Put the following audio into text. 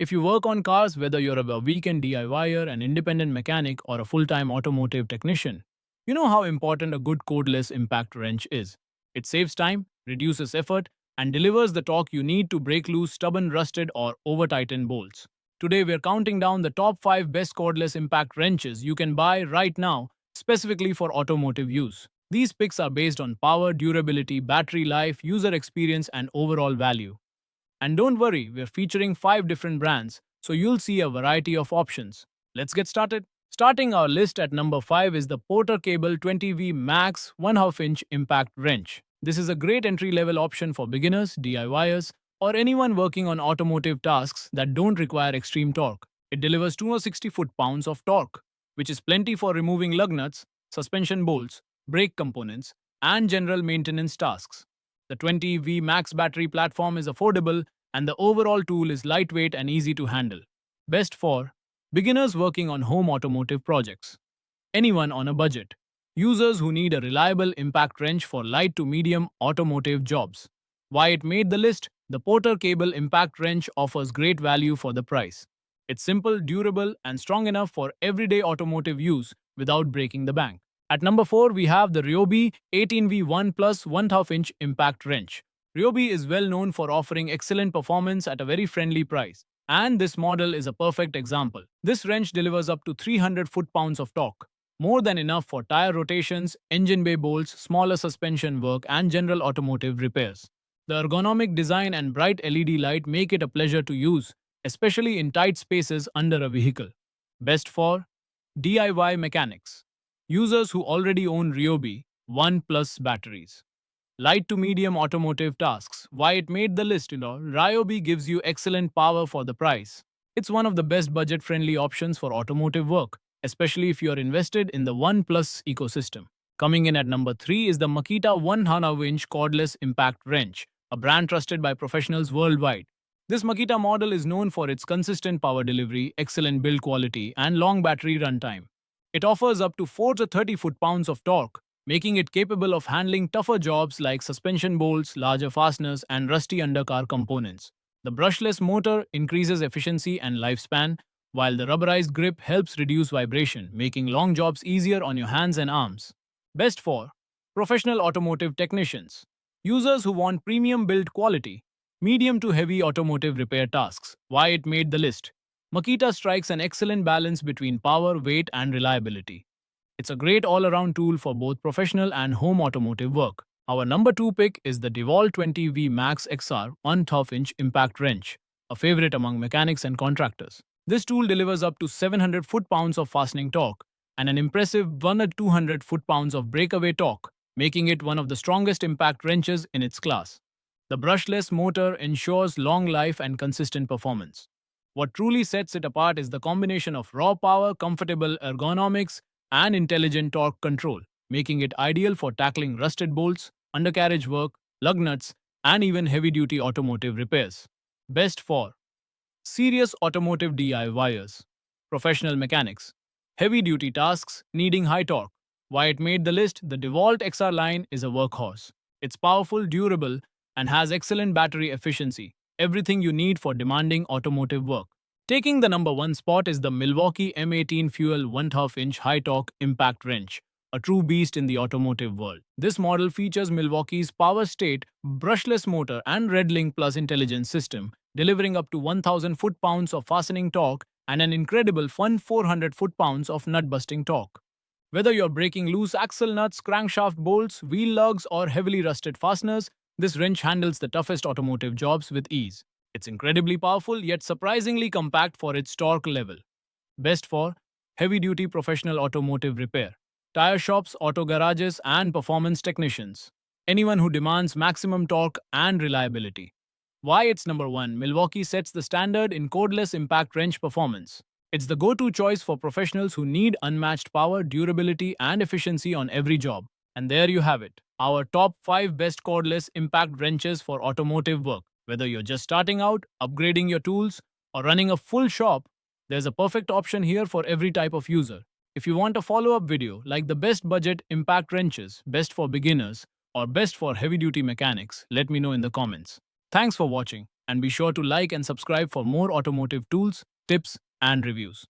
If you work on cars, whether you're a weekend DIYer, an independent mechanic, or a full time automotive technician, you know how important a good cordless impact wrench is. It saves time, reduces effort, and delivers the torque you need to break loose stubborn, rusted, or over tightened bolts. Today, we're counting down the top 5 best cordless impact wrenches you can buy right now, specifically for automotive use. These picks are based on power, durability, battery life, user experience, and overall value. And don't worry, we're featuring 5 different brands, so you'll see a variety of options. Let's get started. Starting our list at number 5 is the Porter Cable 20V Max 1/2 inch Impact Wrench. This is a great entry level option for beginners, DIYers, or anyone working on automotive tasks that don't require extreme torque. It delivers 260 foot-pounds of torque, which is plenty for removing lug nuts, suspension bolts, brake components, and general maintenance tasks. The 20V Max battery platform is affordable and the overall tool is lightweight and easy to handle. Best for beginners working on home automotive projects, anyone on a budget, users who need a reliable impact wrench for light to medium automotive jobs. Why it made the list? The Porter Cable Impact Wrench offers great value for the price. It's simple, durable, and strong enough for everyday automotive use without breaking the bank. At number 4, we have the Ryobi 18V1 Plus 1/2 inch Impact Wrench. Ryobi is well known for offering excellent performance at a very friendly price, and this model is a perfect example. This wrench delivers up to 300 foot-pounds of torque, more than enough for tire rotations, engine bay bolts, smaller suspension work, and general automotive repairs. The ergonomic design and bright LED light make it a pleasure to use, especially in tight spaces under a vehicle. Best for DIY mechanics, users who already own Ryobi 1 Plus batteries. Light to medium automotive tasks. Why it made the list, Ryobi gives you excellent power for the price. It's one of the best budget friendly options for automotive work, especially if you're invested in the OnePlus ecosystem. Coming in at number 3 is the Makita 1/2 inch Cordless Impact Wrench, a brand trusted by professionals worldwide. This Makita model is known for its consistent power delivery, excellent build quality, and long battery runtime. It offers up to 4 to 30 foot-pounds of torque, making it capable of handling tougher jobs like suspension bolts, larger fasteners, and rusty undercar components. The brushless motor increases efficiency and lifespan, while the rubberized grip helps reduce vibration, making long jobs easier on your hands and arms. Best for professional automotive technicians, users who want premium build quality, medium to heavy automotive repair tasks. Why it made the list? Makita strikes an excellent balance between power, weight, and reliability. It's a great all-around tool for both professional and home automotive work. Our number 2 pick is the DeWalt 20V Max XR 1/2 inch Impact Wrench, a favorite among mechanics and contractors. This tool delivers up to 700 foot-pounds of fastening torque and an impressive 200 foot-pounds of breakaway torque, making it one of the strongest impact wrenches in its class. The brushless motor ensures long life and consistent performance. What truly sets it apart is the combination of raw power, comfortable ergonomics, and intelligent torque control, making it ideal for tackling rusted bolts, undercarriage work, lug nuts, and even heavy duty automotive repairs. Best for serious automotive DIYers, professional mechanics, heavy duty tasks needing high torque. Why it made the list? The DeWalt XR line is a workhorse. It's powerful, durable, and has excellent battery efficiency, everything you need for demanding automotive work. Taking the number 1 spot is the Milwaukee M18 Fuel 1/2 inch high torque impact wrench, a true beast in the automotive world. This model features Milwaukee's power state, brushless motor, and RedLink Plus intelligence system, delivering up to 1000 foot-pounds of fastening torque and an incredible fun 400 foot-pounds of nut-busting torque. Whether you're breaking loose axle nuts, crankshaft bolts, wheel lugs, or heavily rusted fasteners, this wrench handles the toughest automotive jobs with ease. It's incredibly powerful yet surprisingly compact for its torque level. Best for heavy-duty professional automotive repair, tire shops, auto garages, and performance technicians. Anyone who demands maximum torque and reliability. Why it's number 1? Milwaukee sets the standard in cordless impact wrench performance. It's the go-to choice for professionals who need unmatched power, durability, and efficiency on every job. And there you have it, our top 5 best cordless impact wrenches for automotive work. Whether you're just starting out, upgrading your tools, or running a full shop, there's a perfect option here for every type of user. If you want a follow-up video like the best budget impact wrenches, best for beginners, or best for heavy-duty mechanics, let me know in the comments. Thanks for watching, and be sure to like and subscribe for more automotive tools, tips, and reviews.